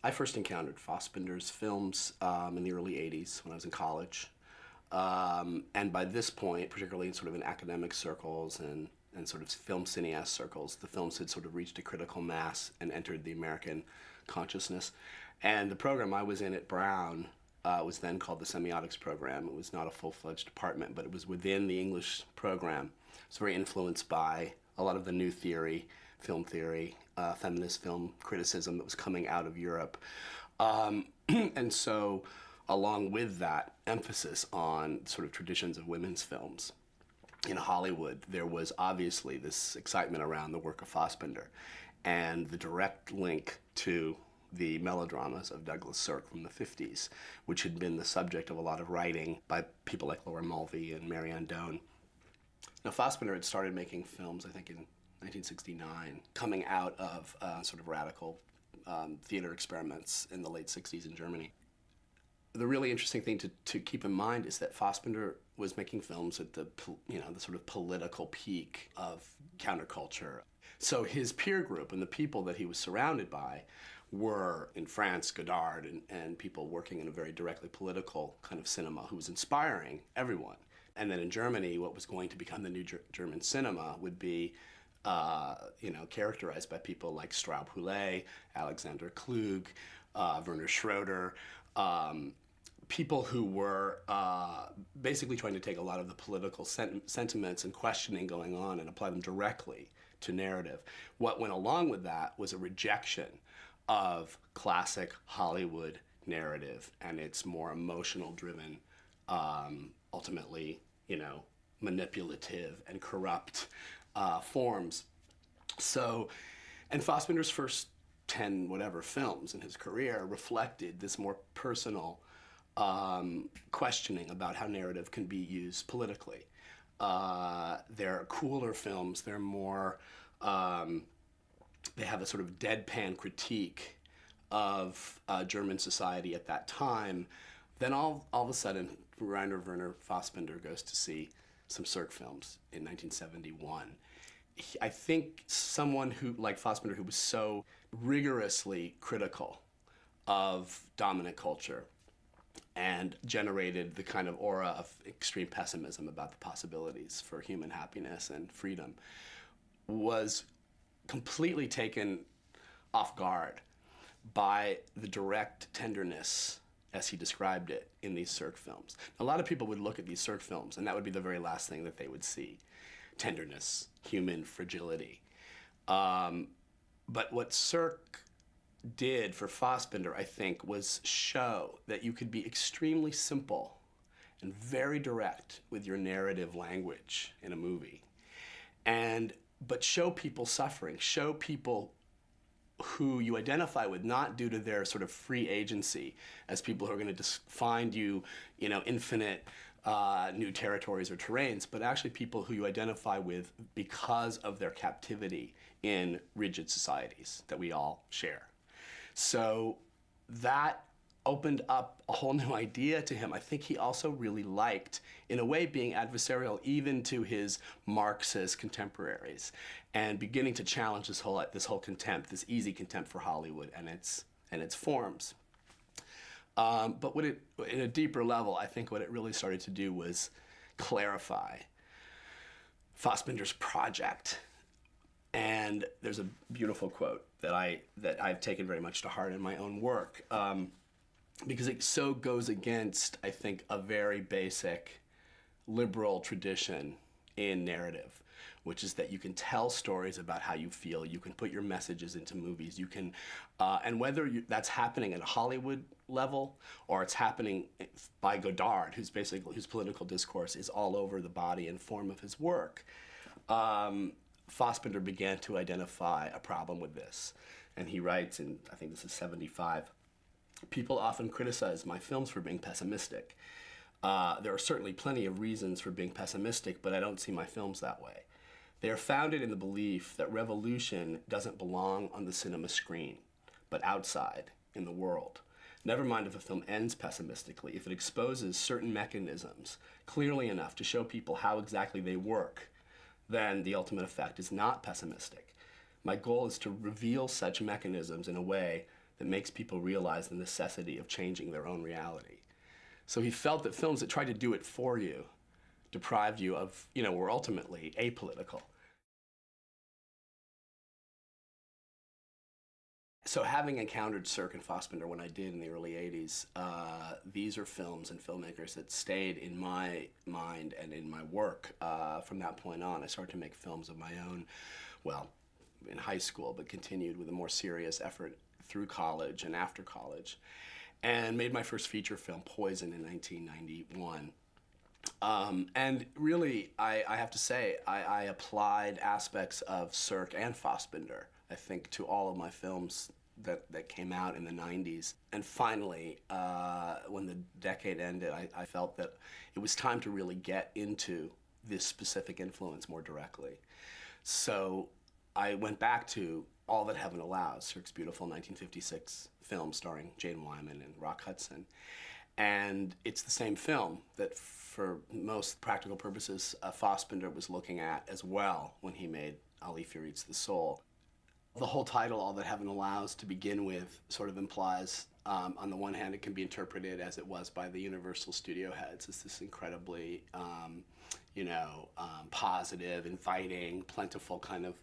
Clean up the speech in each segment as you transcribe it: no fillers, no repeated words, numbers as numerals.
I first encountered Fassbinder's films in the early 80s when I was in college. And by this point, particularly in sort of in academic circles and sort of film cineast circles, the films had sort of reached a critical mass and entered the American consciousness. And the program I was in at Brown was then called the Semiotics Program. It was not a full-fledged department, but it was within the English program. It was very influenced by a lot of the new theory, feminist film criticism that was coming out of Europe. And so, along with that emphasis on sort of traditions of women's films, in Hollywood, there was obviously this excitement around the work of Fassbinder and the direct link to the melodramas of Douglas Sirk from the 50s, which had been the subject of a lot of writing by people like Laura Mulvey and Marianne Doan. Now, Fassbinder had started making films, I think, in 1969, coming out of sort of radical theater experiments in the late 60s in Germany. The really interesting thing to keep in mind is that Fassbinder was making films at the sort of political peak of counterculture. So his peer group and the people that he was surrounded by were, in France, Godard and people working in a very directly political kind of cinema who was inspiring everyone. And then in Germany, what was going to become the new German cinema would be characterized by people like Straub Houlet, Alexander Klug, Werner Schroeder, people who were basically trying to take a lot of the political sentiments and questioning going on and apply them directly to narrative. What went along with that was a rejection of classic Hollywood narrative and its more emotional-driven, ultimately, manipulative and corrupt forms. So, and Fassbinder's first 10 whatever films in his career reflected this more personal questioning about how narrative can be used politically. They're cooler films. They're more, they have a sort of deadpan critique of German society at that time. Then all of a sudden, Rainer Werner Fassbinder goes to see some Sirk films in 1971. I think someone who, like Fassbinder, who was so rigorously critical of dominant culture and generated the kind of aura of extreme pessimism about the possibilities for human happiness and freedom, was completely taken off guard by the direct tenderness, as he described it, in these Sirk films. A lot of people would look at these Sirk films, and that would be the very last thing that they would see. Tenderness, human fragility. But what Sirk did for Fassbinder, I think, was show that you could be extremely simple and very direct with your narrative language in a movie. But show people suffering, show people who you identify with, not due to their sort of free agency as people who are going to find you, infinite new territories or terrains, but actually people who you identify with because of their captivity in rigid societies that we all share. So that opened up a whole new idea to him. I think he also really liked, in a way, being adversarial even to his Marxist contemporaries and beginning to challenge this whole contempt, this easy contempt for Hollywood and its forms. But in a deeper level, I think what it really started to do was clarify Fassbinder's project. And there's a beautiful quote that I've taken very much to heart in my own work, because it so goes against, I think, a very basic liberal tradition in narrative, which is that you can tell stories about how you feel, you can put your messages into movies, you can, and whether that's happening at a Hollywood level or it's happening by Godard, whose political discourse is all over the body and form of his work, Fassbinder began to identify a problem with this. And he writes, and I think this is 75, "People often criticize my films for being pessimistic. There are certainly plenty of reasons for being pessimistic, but I don't see my films that way. They are founded in the belief that revolution doesn't belong on the cinema screen, but outside, in the world. Never mind if a film ends pessimistically, if it exposes certain mechanisms clearly enough to show people how exactly they work, then the ultimate effect is not pessimistic. My goal is to reveal such mechanisms in a way that makes people realize the necessity of changing their own reality. So he felt that films that tried to do it for you deprived you of, were ultimately apolitical. So having encountered Sirk and Fassbinder when I did in the early 80s, these are films and filmmakers that stayed in my mind and in my work from that point on. I started to make films of my own, well, in high school, but continued with a more serious effort through college and after college, and made my first feature film, Poison, in 1991. And really, I have to say, I applied aspects of Sirk and Fassbinder, I think, to all of my films that came out in the 90s. And finally, when the decade ended, I felt that it was time to really get into this specific influence more directly. So I went back to All That Heaven Allows, Sirk's beautiful 1956 film starring Jane Wyman and Rock Hudson. And it's the same film that, for most practical purposes, Fassbinder was looking at as well when he made Ali Fear Eats the Soul. The whole title, All That Heaven Allows, to begin with, sort of implies, on the one hand, it can be interpreted as it was by the Universal studio heads, as this incredibly, positive, inviting, plentiful kind of,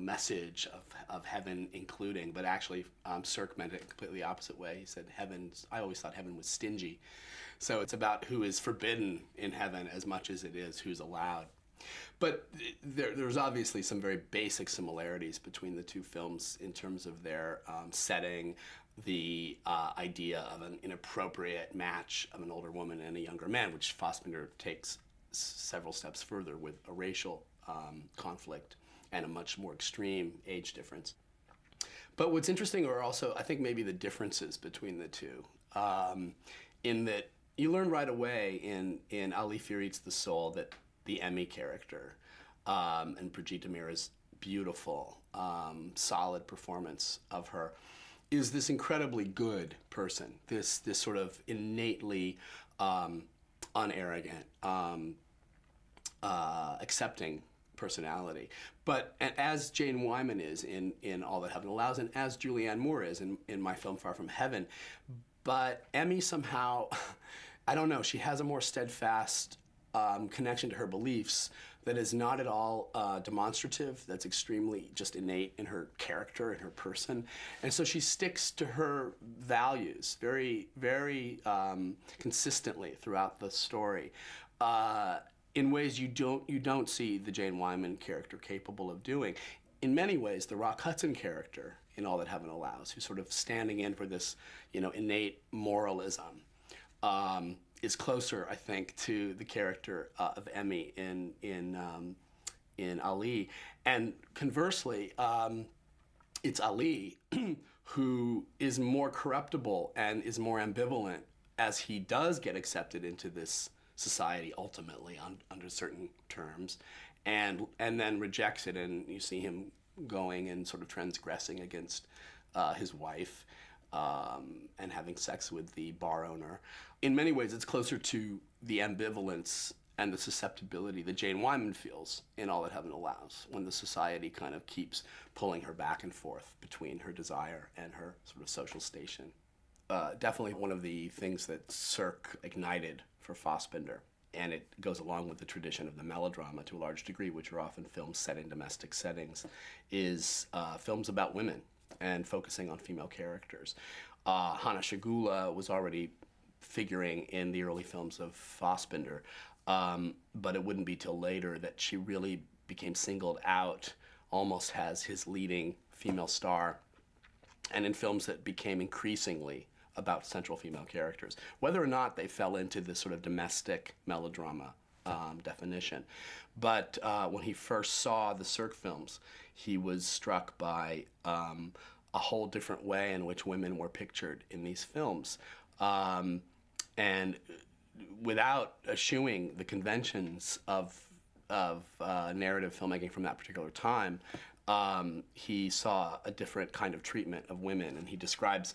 message of heaven including. But actually, Sirk meant it a completely opposite way. He said, I always thought heaven was stingy. So it's about who is forbidden in heaven as much as it is who's allowed. But there's obviously some very basic similarities between the two films in terms of their setting, the idea of an inappropriate match of an older woman and a younger man, which Fassbinder takes several steps further with a racial conflict and a much more extreme age difference. But what's interesting are also, I think, maybe the differences between the two, in that you learn right away in Ali Fear Eats the Soul that the Emmy character, and Brigitte Mira's beautiful, solid performance of her, is this incredibly good person, this sort of innately unarrogant, accepting personality. But as Jane Wyman is in All That Heaven Allows, and as Julianne Moore is in my film Far From Heaven, but Emmy somehow, I don't know, she has a more steadfast connection to her beliefs that is not at all demonstrative, that's extremely just innate in her character, in her person. And so she sticks to her values very, very consistently throughout the story, in ways you don't see the Jane Wyman character capable of doing. In many ways, the Rock Hudson character in All That Heaven Allows, who's sort of standing in for this, innate moralism, is closer, I think, to the character of Emmy in Ali. And conversely, it's Ali who is more corruptible and is more ambivalent as he does get accepted into this society ultimately under certain terms, and then rejects it, and you see him going and sort of transgressing against his wife, and having sex with the bar owner. In many ways, it's closer to the ambivalence and the susceptibility that Jane Wyman feels in All That Heaven Allows, when the society kind of keeps pulling her back and forth between her desire and her sort of social station. Definitely one of the things that Sirk ignited for Fassbinder, and it goes along with the tradition of the melodrama to a large degree, which are often films set in domestic settings, is films about women and focusing on female characters. Hana Shagula was already figuring in the early films of Fassbinder, but it wouldn't be till later that she really became singled out almost as his leading female star, and in films that became increasingly about central female characters, whether or not they fell into this sort of domestic melodrama definition. But when he first saw the Sirk films, he was struck by a whole different way in which women were pictured in these films. And without eschewing the conventions of narrative filmmaking from that particular time, he saw a different kind of treatment of women, and he describes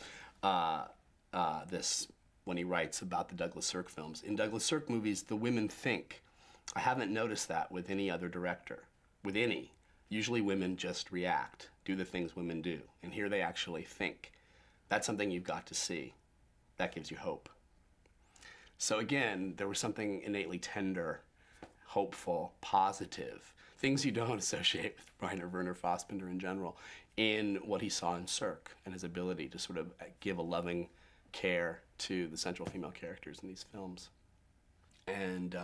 this when he writes about the Douglas Sirk films. In Douglas Sirk movies, the women think. I haven't noticed that with any other director, with any. Usually women just react, do the things women do, and here they actually think. That's something you've got to see. That gives you hope. So again, there was something innately tender, hopeful, positive, things you don't associate with Rainer Werner Fassbinder in general, in what he saw in Sirk and his ability to sort of give a loving care to the central female characters in these films. And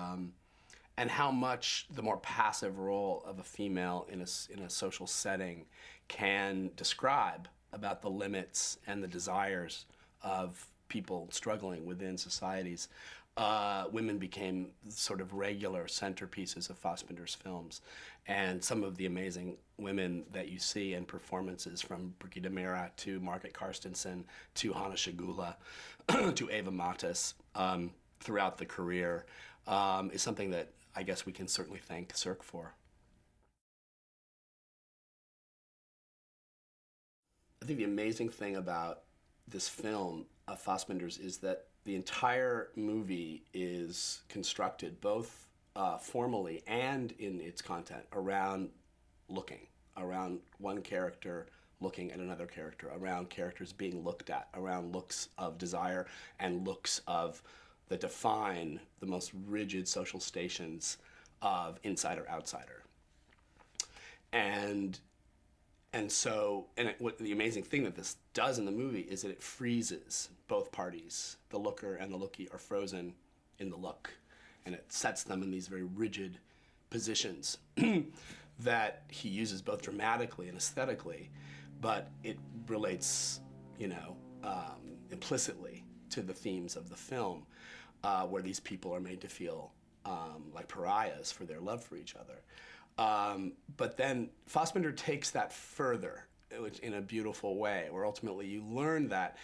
how much the more passive role of a female in a social setting can describe about the limits and the desires of people struggling within societies. Women became sort of regular centerpieces of Fassbinder's films. And some of the amazing women that you see in performances, from Brigitte Mira to Margit Karstensen to Hanna Schigula to Eva Mattes, throughout the career, is something that I guess we can certainly thank Sirk for. I think the amazing thing about this film of Fassbinder's is that the entire movie is constructed, both formally and in its content, around looking, around one character looking at another character, around characters being looked at, around looks of desire and looks of that define the most rigid social stations of insider-outsider. What the amazing thing that this does in the movie is that it freezes both parties. The looker and the lookie are frozen in the look, and it sets them in these very rigid positions that he uses both dramatically and aesthetically, but it relates, implicitly to the themes of the film, where these people are made to feel like pariahs for their love for each other. But then Fassbinder takes that further in a beautiful way, where ultimately you learn that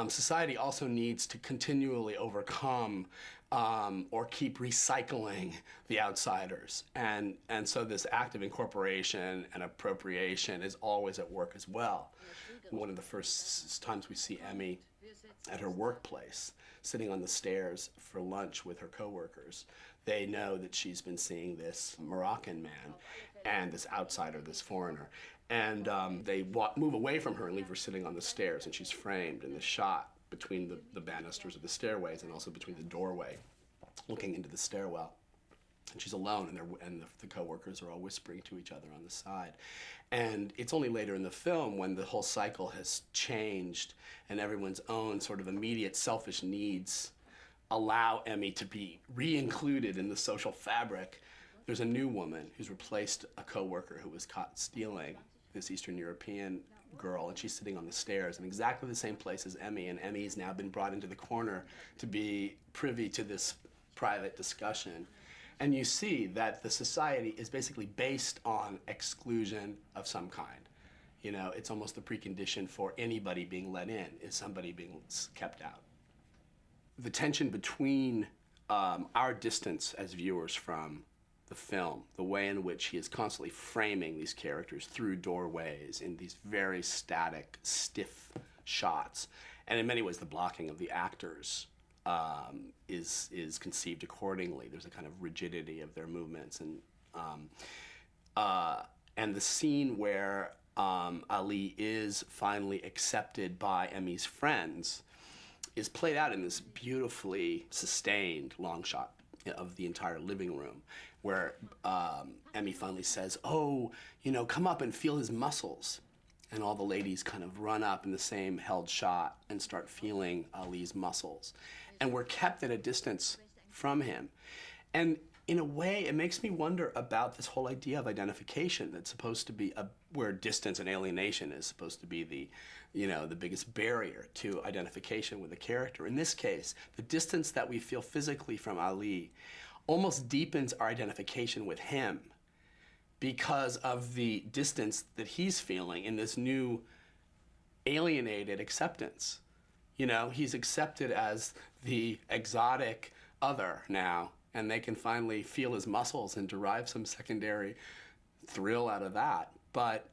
society also needs to continually overcome or keep recycling the outsiders. And so this act of incorporation and appropriation is always at work as well. One of the first times we see Emmy at her workplace, sitting on the stairs for lunch with her coworkers, they know that she's been seeing this Moroccan man and this outsider, this foreigner. And they move away from her and leave her sitting on the stairs, and she's framed in the shot between the banisters of the stairways and also between the doorway, looking into the stairwell. And she's alone, and the coworkers are all whispering to each other on the side. And it's only later in the film, when the whole cycle has changed and everyone's own sort of immediate selfish needs allow Emmy to be re-included in the social fabric. There's a new woman who's replaced a coworker who was caught stealing, this Eastern European girl, and she's sitting on the stairs in exactly the same place as Emmy, and Emmy's now been brought into the corner to be privy to this private discussion. And you see that the society is basically based on exclusion of some kind. It's almost the precondition for anybody being let in, is somebody being kept out. The tension between our distance as viewers from the film, the way in which he is constantly framing these characters through doorways in these very static, stiff shots, and in many ways the blocking of the actors is conceived accordingly. There's a kind of rigidity of their movements, and the scene where Ali is finally accepted by Emmy's friends is played out in this beautifully sustained long shot of the entire living room, where Emmy finally says, "Oh, come up and feel his muscles." And all the ladies kind of run up in the same held shot and start feeling Ali's muscles. And we're kept at a distance from him. And in a way, it makes me wonder about this whole idea of identification that's supposed to be where distance and alienation is supposed to be the biggest barrier to identification with a character. In this case, the distance that we feel physically from Ali almost deepens our identification with him because of the distance that he's feeling in this new alienated acceptance. He's accepted as the exotic other now, and they can finally feel his muscles and derive some secondary thrill out of that. But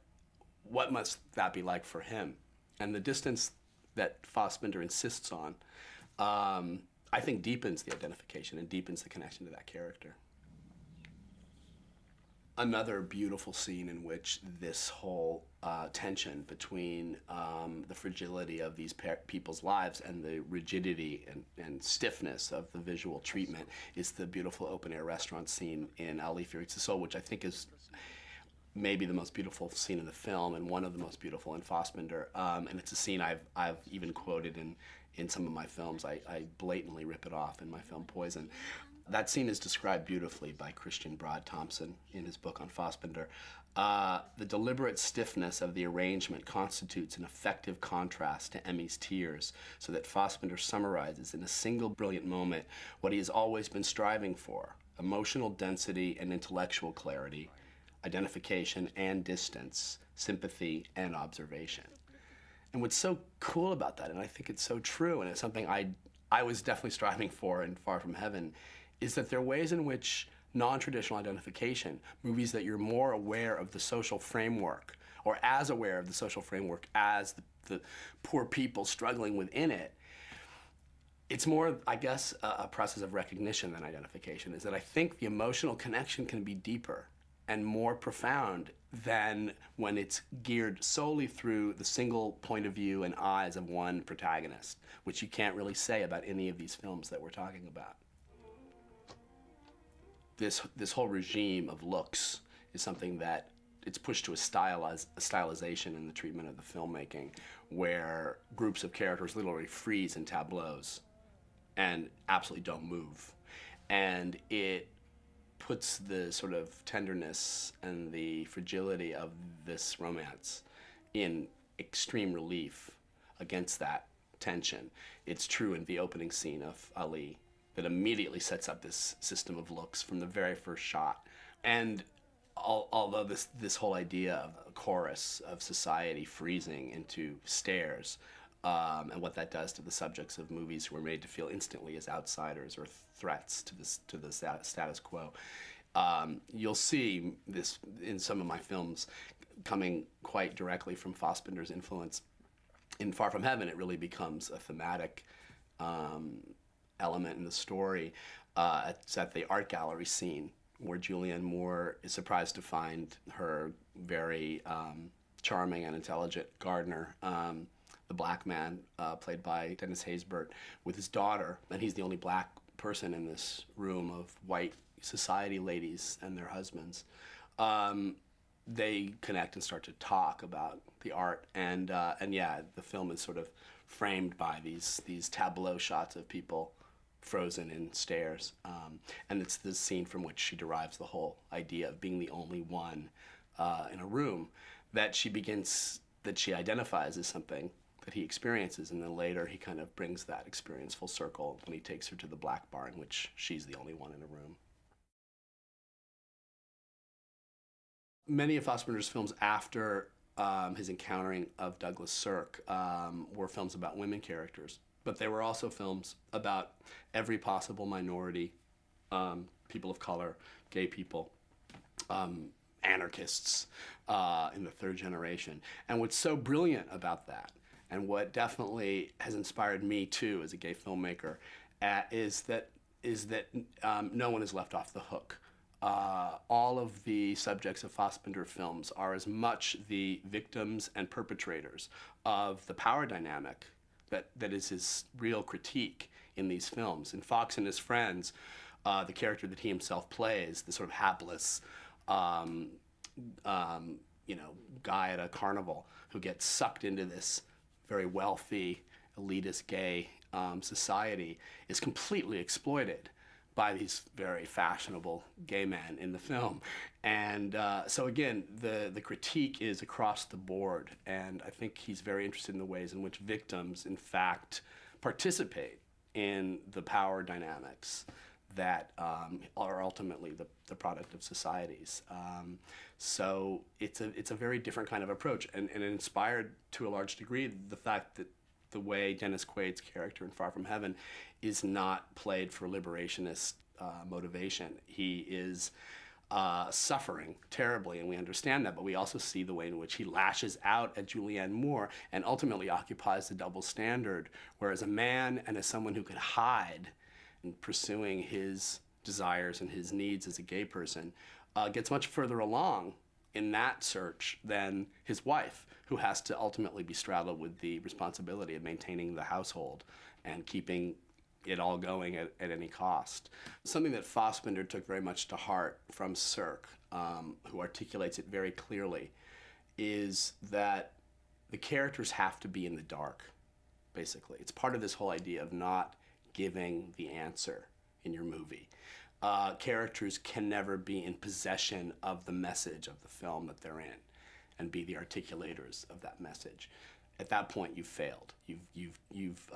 what must that be like for him? And the distance that Fassbinder insists on, I think deepens the identification and deepens the connection to that character. Another beautiful scene in which this whole tension between the fragility of these people's lives and the rigidity and stiffness of the visual treatment is the beautiful open-air restaurant scene in Ali Fear Eats the Soul, which I think is maybe the most beautiful scene in the film and one of the most beautiful in Fassbinder. And it's a scene I've even quoted in some of my films. I blatantly rip it off in my film Poison. That scene is described beautifully by Christian Broad Thompson in his book on Fassbinder. The deliberate stiffness of the arrangement constitutes an effective contrast to Emmy's tears, so that Fassbinder summarizes in a single brilliant moment what he has always been striving for: emotional density and intellectual clarity, identification and distance, sympathy and observation. And what's so cool about that, and I think it's so true, and it's something I was definitely striving for in Far From Heaven, is that there are ways in which non-traditional identification, movies that you're more aware of the social framework, or as aware of the social framework as the poor people struggling within it, it's more, I guess, a process of recognition than identification, is that I think the emotional connection can be deeper and more profound than when it's geared solely through the single point of view and eyes of one protagonist, which you can't really say about any of these films that we're talking about. This whole regime of looks is something that it's pushed to a stylization in the treatment of the filmmaking, where groups of characters literally freeze in tableaus and absolutely don't move. And it puts the sort of tenderness and the fragility of this romance in extreme relief against that tension. It's true in the opening scene of Ali that immediately sets up this system of looks from the very first shot. And although this whole idea of a chorus of society freezing into stares, and what that does to the subjects of movies who are made to feel instantly as outsiders or threats to the status quo. You'll see this in some of my films coming quite directly from Fassbinder's influence. In Far From Heaven, it really becomes a thematic element in the story. It's at the art gallery scene where Julianne Moore is surprised to find her very charming and intelligent gardener, the black man, played by Dennis Haysbert, with his daughter, and he's the only black person in this room of white society ladies and their husbands. They connect and start to talk about the art, and yeah, the film is sort of framed by these tableau shots of people frozen in stares, and it's this scene from which she derives the whole idea of being the only one in a room that she identifies as something that he experiences, and then later he kind of brings that experience full circle when he takes her to the black bar in which she's the only one in a room. Many of Fassbinder's films after his encountering of Douglas Sirk were films about women characters, but they were also films about every possible minority, people of color, gay people, anarchists in the third generation. And what's so brilliant about that, and what definitely has inspired me too as a gay filmmaker, is that no one is left off the hook. All of the subjects of Fassbinder films are as much the victims and perpetrators of the power dynamic that is his real critique in these films. In Fox and His Friends, the character that he himself plays, the sort of hapless guy at a carnival who gets sucked into this very wealthy, elitist gay society, is completely exploited by these very fashionable gay men in the film. And so again, the critique is across the board, and I think he's very interested in the ways in which victims, in fact, participate in the power dynamics that are ultimately the product of societies. So it's a very different kind of approach, and it inspired to a large degree the fact that the way Dennis Quaid's character in Far From Heaven is not played for liberationist motivation. He is suffering terribly, and we understand that, but we also see the way in which he lashes out at Julianne Moore and ultimately occupies the double standard, where as a man and as someone who could hide in pursuing his desires and his needs as a gay person, gets much further along in that search than his wife, who has to ultimately be straddled with the responsibility of maintaining the household and keeping it all going at any cost. Something that Fassbinder took very much to heart from Sirk, who articulates it very clearly, is that the characters have to be in the dark, basically. It's part of this whole idea of not giving the answer in your movie. Characters can never be in possession of the message of the film that they're in and be the articulators of that message. At that point, you've failed. You've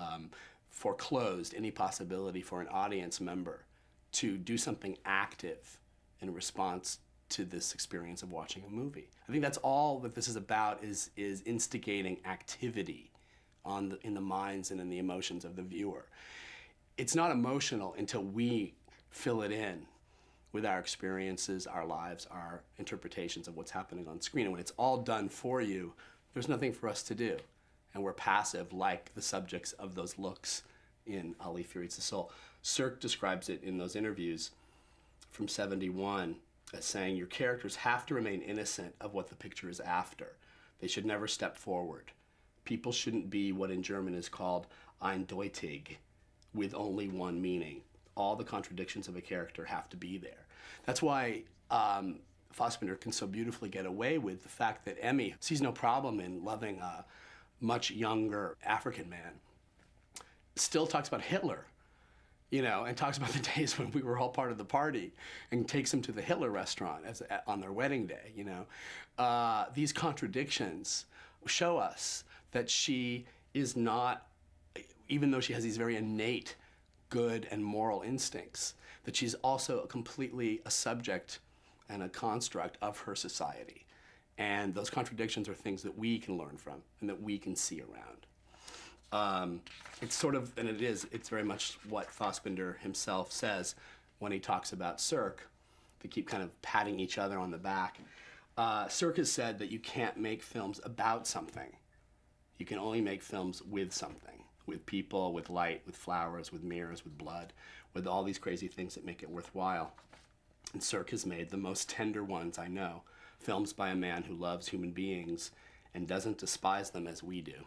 foreclosed any possibility for an audience member to do something active in response to this experience of watching a movie. I think that's all that this is about, is instigating activity in the minds and in the emotions of the viewer. It's not emotional until we fill it in with our experiences, our lives, our interpretations of what's happening on screen. And when it's all done for you, there's nothing for us to do. And we're passive, like the subjects of those looks in Ali Fury Eats the Soul. Sirk describes it in those interviews from '71 as saying, your characters have to remain innocent of what the picture is after. They should never step forward. People shouldn't be what in German is called eindeutig, with only one meaning. All the contradictions of a character have to be there. That's why Fassbinder can so beautifully get away with the fact that Emmy sees no problem in loving a much younger African man. Still talks about Hitler, and talks about the days when we were all part of the party, and takes him to the Hitler restaurant on their wedding day, These contradictions show us that she is not, even though she has these very innate good and moral instincts, that she's also completely a subject and a construct of her society. And those contradictions are things that we can learn from and that we can see around. It's sort of, and it's very much what Fassbinder himself says when he talks about Sirk. They keep kind of patting each other on the back. Sirk has said that you can't make films about something. You can only make films with something, with people, with light, with flowers, with mirrors, with blood, with all these crazy things that make it worthwhile. And Sirk has made the most tender ones I know, films by a man who loves human beings and doesn't despise them as we do.